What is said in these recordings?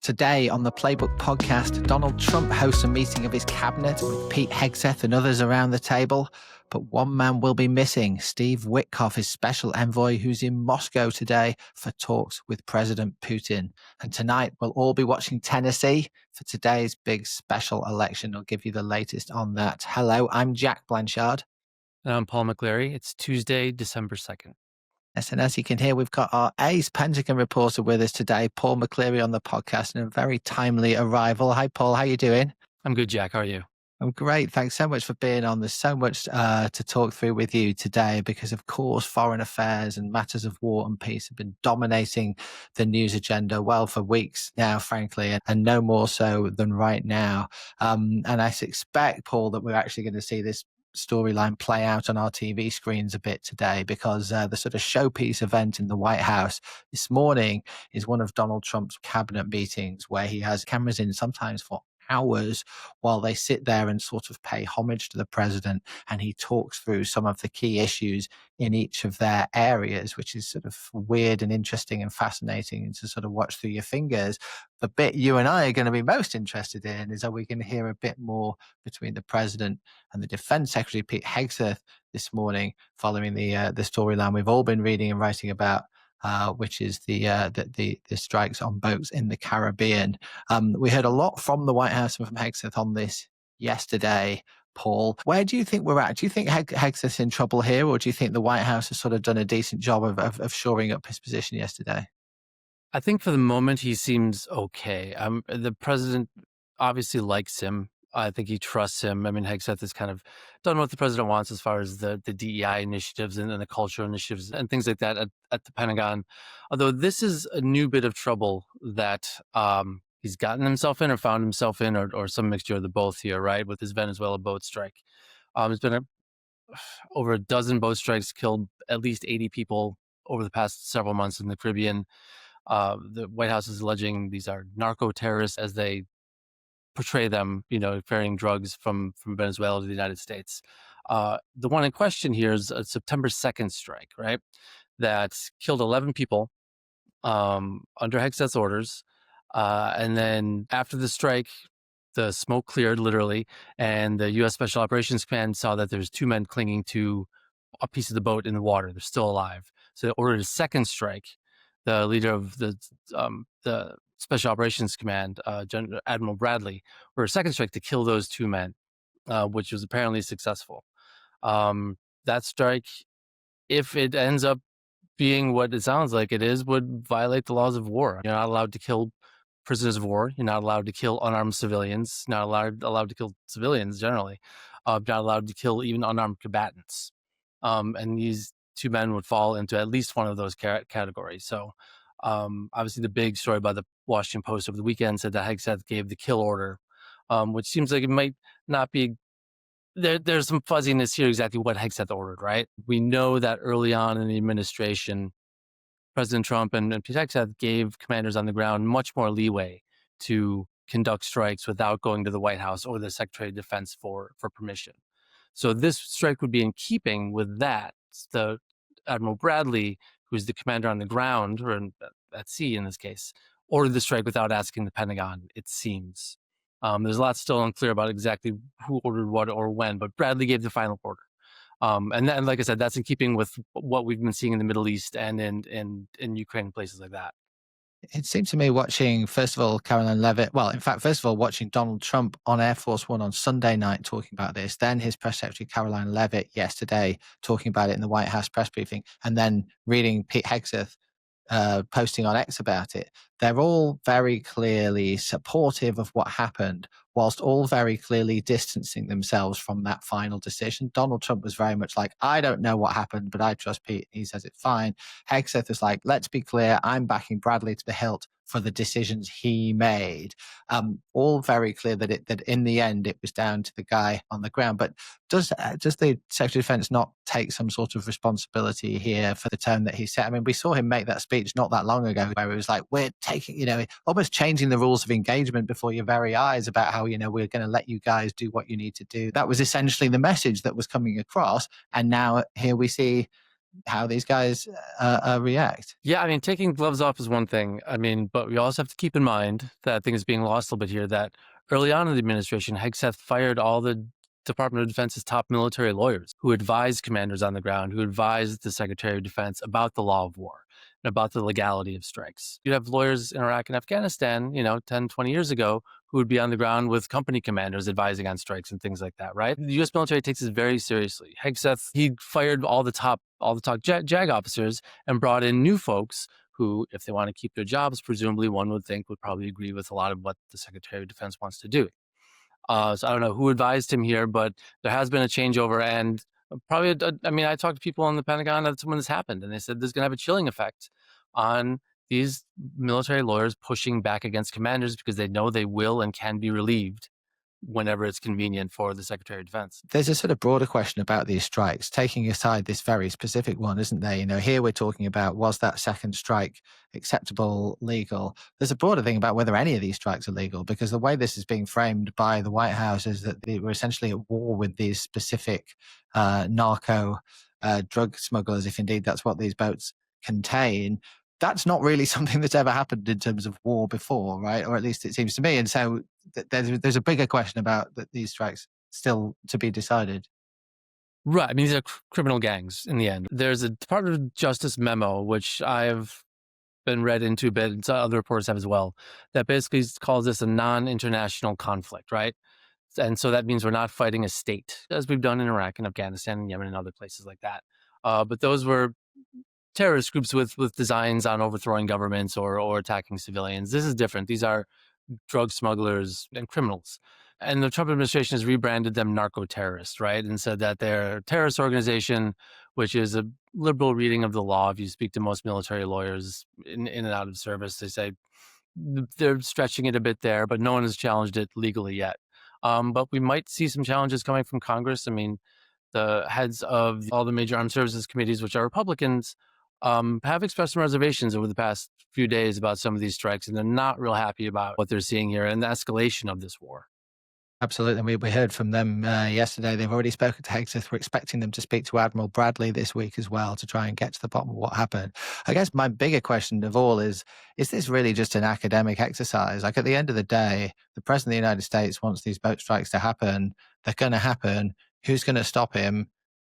Today on the Playbook Podcast, Donald Trump hosts a meeting of his cabinet with Pete Hegseth and others around the table. But one man will be missing, Steve Witkoff, his special envoy, who's in Moscow today for talks with President Putin. And tonight, we'll all be watching Tennessee for today's big special election. I'll give you the latest on that. Hello, I'm Jack Blanchard. And I'm Paul McLeary. It's Tuesday, December 2nd. Yes, and as you can hear, we've got our ace Pentagon reporter with us today, Paul McLeary, on the podcast, and a very timely arrival. Hi, Paul. How are you doing? I'm good, Jack. How are you? I'm great. Thanks so much for being on. There's so much to talk through with you today because, of course, foreign affairs and matters of war and peace have been dominating the news agenda, well, for weeks now, frankly, and no more so than right now. And I suspect, Paul, that we're actually going to see this storyline play out on our TV screens a bit today because the sort of showpiece event in the White House this morning is one of Donald Trump's cabinet meetings where he has cameras in sometimes for hours while they sit there and sort of pay homage to the president, and he talks through some of the key issues in each of their areas, which is sort of weird and interesting and fascinating and to sort of watch through your fingers. The bit you and I are going to be most interested in is, are we going to hear a bit more between the president and the defense secretary, Pete Hegseth, this morning, following the storyline we've all been reading and writing about, which is the strikes on boats in the Caribbean. We heard a lot from the White House and from Hegseth on this yesterday. Paul, where do you think we're at? Do you think Hegseth's in trouble here, or do you think the White House has sort of done a decent job of shoring up his position yesterday? I think for the moment he seems okay. The president obviously likes him. I think he trusts him. I mean, Hegseth has kind of done what the president wants as far as the DEI initiatives and the cultural initiatives and things like that at the Pentagon. Although this is a new bit of trouble that he's gotten himself in or found himself in, or some mixture of the both here, right, with his Venezuela boat strike. There's been over a dozen boat strikes, killed at least 80 people over the past several months in the Caribbean. The White House is alleging these are narcoterrorists as they portray them, carrying drugs from Venezuela to the United States. The one in question here is a September 2nd strike, right? That killed 11 people under Hegseth's orders. And then after the strike, the smoke cleared literally, and the U.S. Special Operations Command saw that there's two men clinging to a piece of the boat in the water. They're still alive. So they ordered a second strike. The leader of the Special Operations Command, Admiral Bradley, ordered a second strike to kill those two men, which was apparently successful. That strike, if it ends up being what it sounds like it is, would violate the laws of war. You're not allowed to kill prisoners of war. You're not allowed to kill unarmed civilians. Not allowed to kill civilians generally. Not allowed to kill even unarmed combatants. And these two men would fall into at least one of those categories. So obviously the big story by the Washington Post over the weekend said that Hegseth gave the kill order, which seems like it might not be. There's some fuzziness here exactly what Hegseth ordered, right? We know that early on in the administration, President Trump and Pete Hegseth gave commanders on the ground much more leeway to conduct strikes without going to the White House or the Secretary of Defense for permission. So this strike would be in keeping with that. The Admiral Bradley, who's the commander on the ground, or at sea in this case, ordered the strike without asking the Pentagon, it seems. There's a lot still unclear about exactly who ordered what or when, but Bradley gave the final order. And then, like I said, that's in keeping with what we've been seeing in the Middle East and in Ukraine and places like that. It seemed to me watching, first of all, watching Donald Trump on Air Force One on Sunday night talking about this, then his press secretary, Caroline Leavitt, yesterday talking about it in the White House press briefing, and then reading Pete Hegseth posting on X about it. They're all very clearly supportive of what happened, whilst all very clearly distancing themselves from that final decision. Donald Trump was very much like, I don't know what happened, but I trust Pete. He says it's fine. Hegseth was like, let's be clear, I'm backing Bradley to the hilt for the decisions he made. All very clear that in the end it was down to the guy on the ground. But does the Secretary of Defense not take some sort of responsibility here for the tone that he set? I mean, we saw him make that speech not that long ago where it was like, we're taking, almost changing the rules of engagement before your very eyes about how, we're going to let you guys do what you need to do. That was essentially the message that was coming across. And now here we see how these guys react. Yeah, I mean, taking gloves off is one thing. I mean, but we also have to keep in mind that I think is being lost a little bit here that early on in the administration, Hegseth fired all the Department of Defense's top military lawyers who advised commanders on the ground, who advised the Secretary of Defense about the law of war and about the legality of strikes. You'd have lawyers in Iraq and Afghanistan, 10, 20 years ago, who would be on the ground with company commanders advising on strikes and things like that, right? The U.S. military takes this very seriously. Hegseth, he fired all the top JAG officers and brought in new folks who, if they want to keep their jobs, presumably one would think would probably agree with a lot of what the Secretary of Defense wants to do. So I don't know who advised him here, but there has been a changeover, and probably, I talked to people in the Pentagon when this happened, and they said this is going to have a chilling effect on these military lawyers pushing back against commanders because they know they will and can be relieved whenever it's convenient for the Secretary of Defense. There's a sort of broader question about these strikes, taking aside this very specific one, isn't there? Here we're talking about, was that second strike acceptable, legal? There's a broader thing about whether any of these strikes are legal, because the way this is being framed by the White House is that they were essentially at war with these specific narco drug smugglers, if indeed that's what these boats contain. That's not really something that's ever happened in terms of war before, right? Or at least it seems to me. And so there's a bigger question about these strikes still to be decided. Right. I mean, these are criminal gangs in the end. There's a Department of Justice memo, which I've been read into a bit, and some other reporters have as well, that basically calls this a non-international conflict, right? And so that means we're not fighting a state, as we've done in Iraq and Afghanistan and Yemen and other places like that. But those were terrorist groups with designs on overthrowing governments or attacking civilians. This is different. These are drug smugglers and criminals. And the Trump administration has rebranded them narcoterrorists, right? And said that they're a terrorist organization, which is a liberal reading of the law. If you speak to most military lawyers in and out of service, they say they're stretching it a bit there, but no one has challenged it legally yet. But we might see some challenges coming from Congress. I mean, the heads of all the major armed services committees, which are Republicans, have expressed some reservations over the past few days about some of these strikes, and they're not real happy about what they're seeing here and the escalation of this war. Absolutely. And we heard from them yesterday. They've already spoken to Hegseth. We're expecting them to speak to Admiral Bradley this week as well to try and get to the bottom of what happened. I guess my bigger question of all is this really just an academic exercise? Like, at the end of the day, the President of the United States wants these boat strikes to happen. They're going to happen. Who's going to stop him?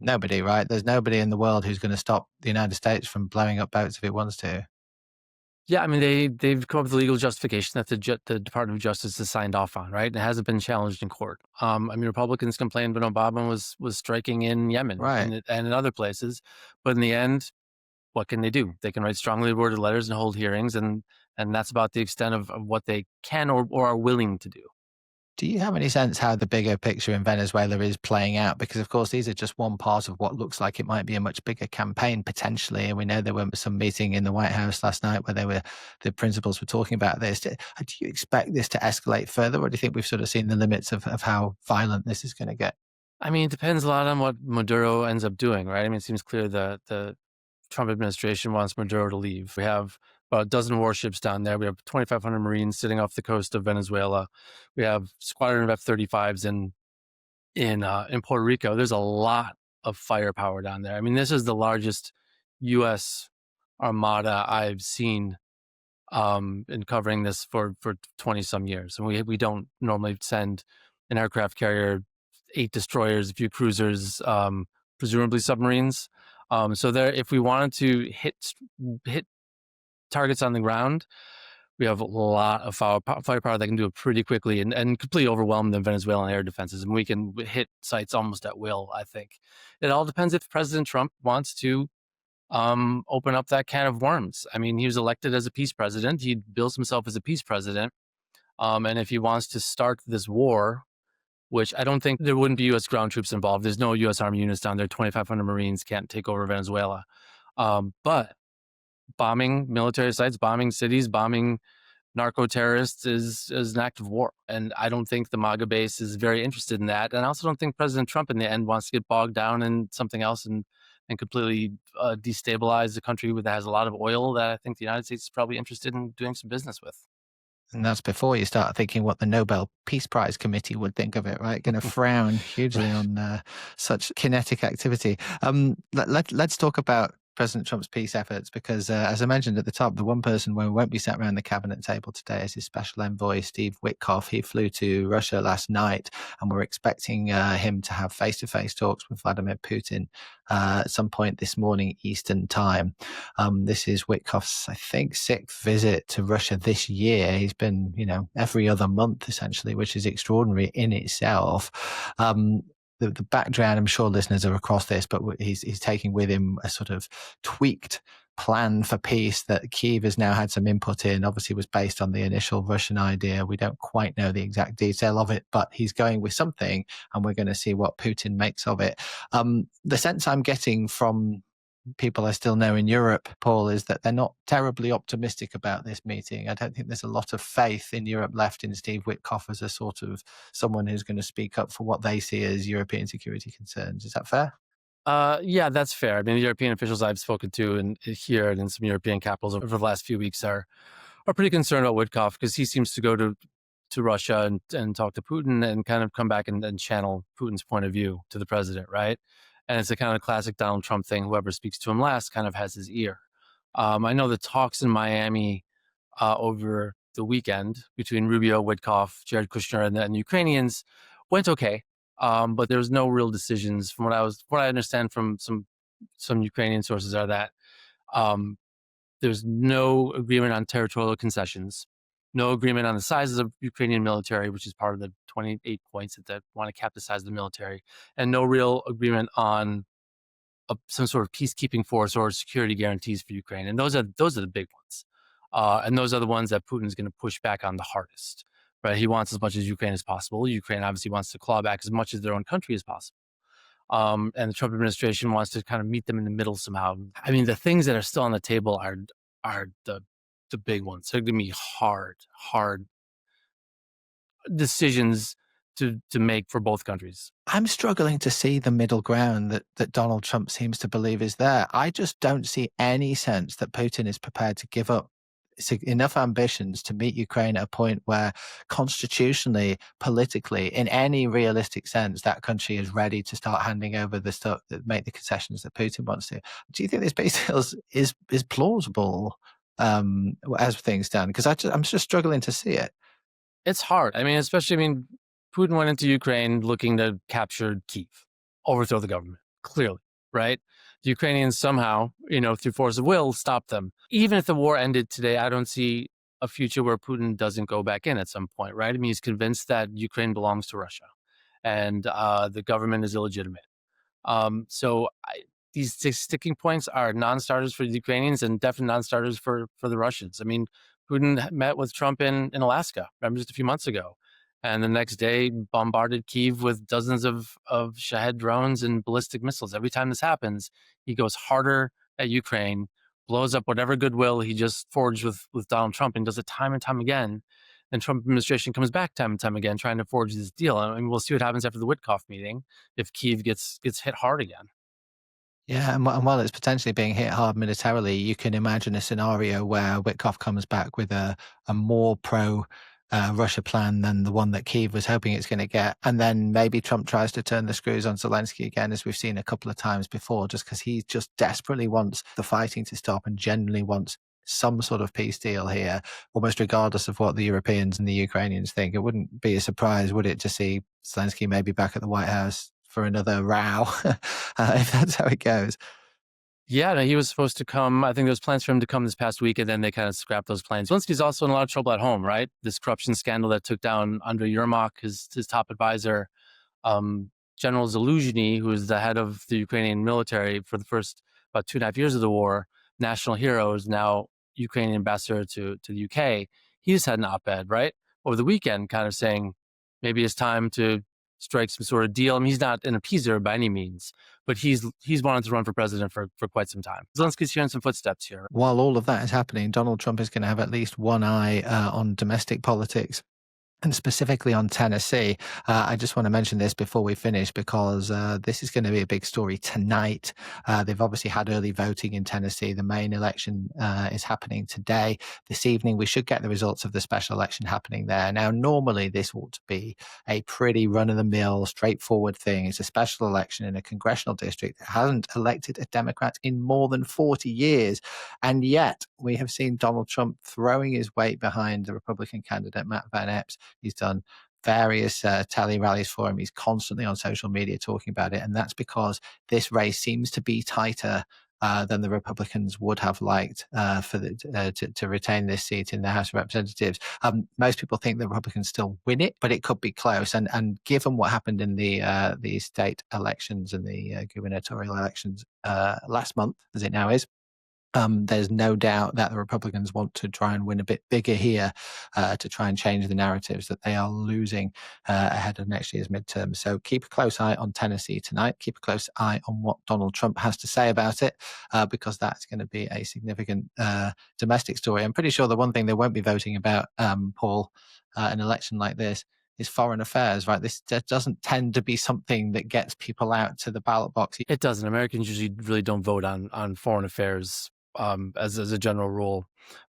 Nobody, right? There's nobody in the world who's going to stop the United States from blowing up boats if it wants to. Yeah, I mean, they've come up with a legal justification that the Department of Justice has signed off on, right? And it hasn't been challenged in court. Republicans complained when Obama was striking in Yemen, right, and in other places. But in the end, what can they do? They can write strongly worded letters and hold hearings, and that's about the extent of what they can or are willing to do. Do you have any sense how the bigger picture in Venezuela is playing out? Because, of course, these are just one part of what looks like it might be a much bigger campaign potentially. And we know there were some meeting in the White House last night where the principals were talking about this. Do you expect this to escalate further, or do you think we've sort of seen the limits of how violent this is going to get? I mean, it depends a lot on what Maduro ends up doing, right? I mean, it seems clear that the Trump administration wants Maduro to leave. We have about a dozen warships down there. We have 2,500 Marines sitting off the coast of Venezuela. We have squadron of F-35s in Puerto Rico. There's a lot of firepower down there. I mean, this is the largest U.S. armada I've seen in covering this for 20 some years. And we don't normally send an aircraft carrier, 8 destroyers, a few cruisers, presumably submarines. So there, if we wanted to hit targets on the ground, we have a lot of firepower that can do it pretty quickly and completely overwhelm the Venezuelan air defenses. And we can hit sites almost at will, I think. It all depends if President Trump wants to open up that can of worms. I mean, he was elected as a peace president. He bills himself as a peace president. And if he wants to start this war, which I don't think there wouldn't be U.S. ground troops involved. There's no U.S. Army units down there. 2,500 Marines can't take over Venezuela. But bombing military sites, bombing cities, bombing narco-terrorists is an act of war. And I don't think the MAGA base is very interested in that. And I also don't think President Trump in the end wants to get bogged down in something else and completely destabilize a country that has a lot of oil that I think the United States is probably interested in doing some business with. And that's before you start thinking what the Nobel Peace Prize Committee would think of it, right? Going to frown hugely on such kinetic activity. Let's talk about President Trump's peace efforts, because as I mentioned at the top, the one person where we won't be sat around the cabinet table today is his special envoy, Steve Witkoff. He flew to Russia last night, and we're expecting him to have face-to-face talks with Vladimir Putin at some point this morning, Eastern time. This is Witkoff's, I think, 6th visit to Russia this year. He's been, every other month, essentially, which is extraordinary in itself. The background, I'm sure listeners are across this, but he's taking with him a sort of tweaked plan for peace that Kyiv has now had some input in. Obviously was based on the initial Russian idea. We don't quite know the exact detail of it, but he's going with something, and we're going to see what Putin makes of it. The sense I'm getting from people I still know in Europe, Paul, is that they're not terribly optimistic about this meeting. I don't think there's a lot of faith in Europe left in Steve Witkoff as a sort of someone who's going to speak up for what they see as European security concerns. Is that fair? Yeah, that's fair. I mean, the European officials I've spoken to here and in some European capitals over the last few weeks are pretty concerned about Witkoff, because he seems to go to Russia and talk to Putin and kind of come back and channel Putin's point of view to the president, right? And it's a kind of classic Donald Trump thing. Whoever speaks to him last kind of has his ear. I know the talks in Miami over the weekend between Rubio, Witkoff, Jared Kushner, and the Ukrainians went okay. But there was no real decisions. From what I understand from some Ukrainian sources are that there's no agreement on territorial concessions, no agreement on the sizes of Ukrainian military, which is part of the 28 points that want to cap the size of the military, and no real agreement on some sort of peacekeeping force or security guarantees for Ukraine. And those are the big ones. And those are the ones that Putin's going to push back on the hardest. Right? He wants as much as Ukraine as possible. Ukraine obviously wants to claw back as much as their own country as possible. And the Trump administration wants to kind of meet them in the middle somehow. I mean, the things that are still on the table are the big ones. They're going to be hard decisions to make for both countries. I'm struggling to see the middle ground that Donald Trump seems to believe is there. I just don't see any sense that Putin is prepared to give up enough ambitions to meet Ukraine at a point where constitutionally, politically, in any realistic sense, that country is ready to start handing over the stuff that make the concessions that Putin wants to. Do you think this peace deal is plausible as things stand? Because I'm just struggling to see it. It's hard. Putin went into Ukraine looking to capture Kyiv, overthrow the government, clearly, right? The Ukrainians somehow, through force of will, stopped them. Even if the war ended today, I don't see a future where Putin doesn't go back in at some point, right? I mean, he's convinced that Ukraine belongs to Russia and the government is illegitimate. These sticking points are non-starters for the Ukrainians and definitely non-starters for the Russians. I mean, Putin met with Trump in Alaska, remember, just a few months ago. And the next day bombarded Kyiv with dozens of Shahed drones and ballistic missiles. Every time this happens, he goes harder at Ukraine, blows up whatever goodwill he just forged with Donald Trump, and does it time and time again. And Trump administration comes back time and time again trying to forge this deal. And we'll see what happens after the Witkoff meeting if Kyiv gets hit hard again. Yeah, and while it's potentially being hit hard militarily, you can imagine a scenario where Witkoff comes back with a more Russia plan than the one that Kyiv was hoping it's going to get. And then maybe Trump tries to turn the screws on Zelensky again, as we've seen a couple of times before, just because he just desperately wants the fighting to stop and genuinely wants some sort of peace deal here, almost regardless of what the Europeans and the Ukrainians think. It wouldn't be a surprise, would it, to see Zelensky maybe back at the White House for another row, if that's how it goes. Yeah, no, he was supposed to come. I think there was plans for him to come this past week, and then they kind of scrapped those plans. Zelensky's also in a lot of trouble at home, right? This corruption scandal that took down Andrei Yermak, his top advisor, General Zaluzhny, who is the head of the Ukrainian military for the first about 2.5 years of the war, national hero, is now Ukrainian ambassador to the UK. He just had an op-ed, right, over the weekend, kind of saying maybe it's time to strike some sort of deal. I mean, he's not an appeaser by any means, but he's wanted to run for president for quite some time. Zelensky's hearing some footsteps here. While all of that is happening, Donald Trump is going to have at least one eye on domestic politics. And specifically on Tennessee, I just want to mention this before we finish because this is going to be a big story tonight. They've obviously had early voting in Tennessee. The main election is happening today. This evening, we should get the results of the special election happening there. Now, normally, this ought to be a pretty run-of-the-mill, straightforward thing. It's a special election in a congressional district that hasn't elected a Democrat in more than 40 years. And yet, we have seen Donald Trump throwing his weight behind the Republican candidate, Matt Van Epps. He's done various tele rallies for him. He's constantly on social media talking about it. And that's because this race seems to be tighter than the Republicans would have liked to retain this seat in the House of Representatives. Most people think the Republicans still win it, but it could be close. And given what happened in the state elections and the gubernatorial elections last month, as it now is, there's no doubt that the Republicans want to try and win a bit bigger here to try and change the narratives that they are losing ahead of next year's midterms. So keep a close eye on Tennessee tonight. Keep a close eye on what Donald Trump has to say about it because that's going to be a significant domestic story. I'm pretty sure the one thing they won't be voting about, Paul, an election like this, is foreign affairs, right? This doesn't tend to be something that gets people out to the ballot box. It doesn't. Americans usually really don't vote on foreign affairs as a general rule.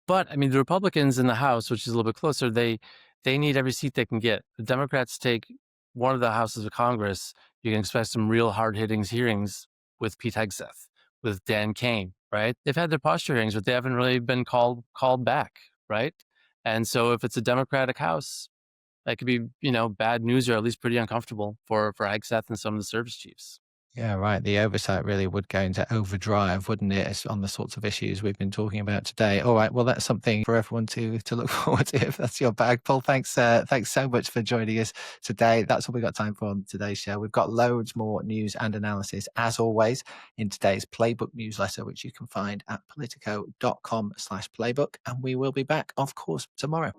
But I mean, the Republicans in the House, which is a little bit closer, they need every seat they can get. The Democrats take one of the houses of Congress. You can expect some real hard-hitting hearings with Pete Hegseth, with Dan Kane, right? They've had their posture hearings, but they haven't really been called back, right? And so if it's a Democratic House, that could be, bad news or at least pretty uncomfortable for Hegseth and some of the service chiefs. Yeah, right. The oversight really would go into overdrive, wouldn't it, on the sorts of issues we've been talking about today. All right. Well, that's something for everyone to look forward to if that's your bag. Paul, thanks so much for joining us today. That's all we got time for on today's show. We've got loads more news and analysis, as always, in today's Playbook newsletter, which you can find at politico.com/playbook. And we will be back, of course, tomorrow.